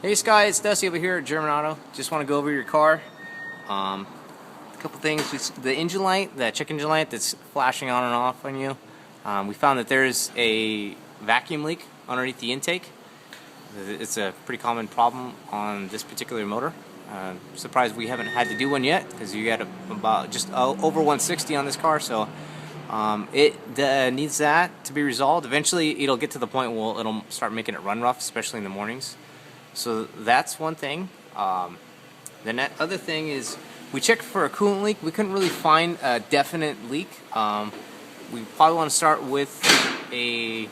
Hey Sky, it's Dusty over here at German Auto. Just want to go over your car. A couple things. The engine light, the check engine light that's flashing on and off on you. We found that there's a vacuum leak underneath the intake. It's a pretty common problem on this particular motor. Surprised we haven't had to do one yet, because you got about just over 160 on this car, so it needs that to be resolved. Eventually it'll get to the point where it'll start making it run rough, especially in the mornings. So that's one thing. Then that other thing is, we checked for a coolant leak. We couldn't really find a definite leak. We probably want to start with a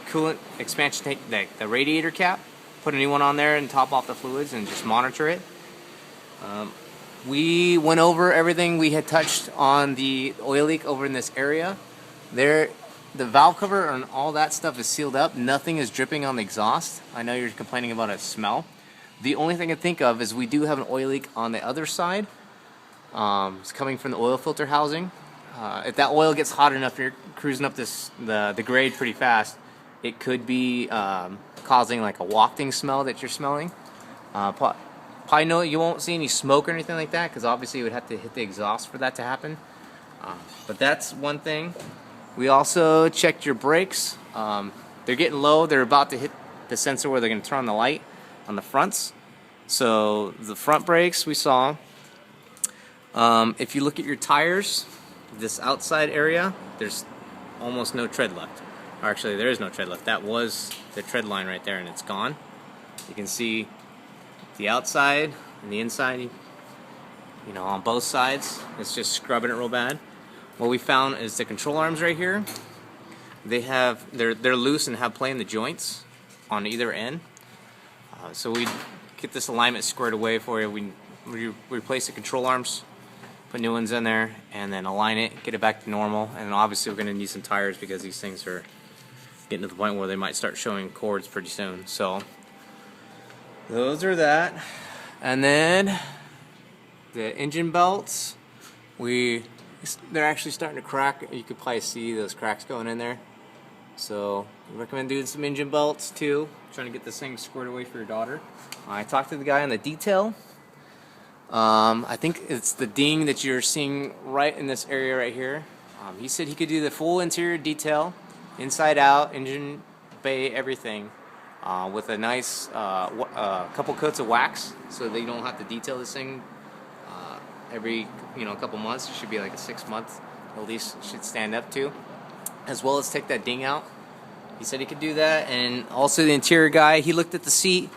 coolant expansion tank, the radiator cap. Put a new one on there and top off the fluids and just monitor it. We went over everything we had touched on the oil leak over in this area. The valve cover and all that stuff is sealed up. Nothing is dripping on the exhaust. I know you're complaining about a smell. The only thing I think of is we do have an oil leak on the other side. It's coming from the oil filter housing. If that oil gets hot enough, you're cruising up the grade pretty fast, it could be causing like a wafting smell that you're smelling. Probably know you won't see any smoke or anything like that, because obviously you would have to hit the exhaust for that to happen. But that's one thing. We also checked your brakes. They're getting low. They're about to hit the sensor where they're going to turn on the light on the fronts. So the front brakes we saw. If you look at your tires, this outside area, there's almost no tread left. Or actually, there is no tread left. That was the tread line right there, and it's gone. You can see the outside and the inside, you know, on both sides. It's just scrubbing it real bad. What we found is the control arms right here. They're loose and have play in the joints on either end. So we get this alignment squared away for you. We replace the control arms, put new ones in there, and then align it, get it back to normal. And obviously we're going to need some tires, because these things are getting to the point where they might start showing cords pretty soon. So those are that. And then the engine belts, they're actually starting to crack. You could probably see those cracks going in there. So I recommend doing some engine belts too, trying to get this thing squared away for your daughter. I talked to the guy on the detail. I think it's the ding that you're seeing right in this area right here. He said he could do the full interior detail, inside out, engine bay, everything, with a nice couple coats of wax, so that you don't have to detail this thing every couple months. It should be like a 6-month at least, should stand up to, as well as take that ding out. He said he could do that. And also the interior guy, he looked at the seat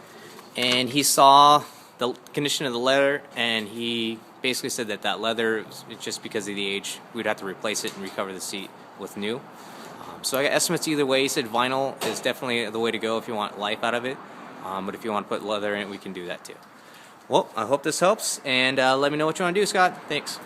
and he saw the condition of the leather, and he basically said that leather, it's just because of the age, we'd have to replace it and recover the seat with new. So I got estimates either way. He said vinyl is definitely the way to go if you want life out of it, but if you want to put leather in it, we can do that too. Well, I hope this helps, and let me know what you want to do, Scott. Thanks.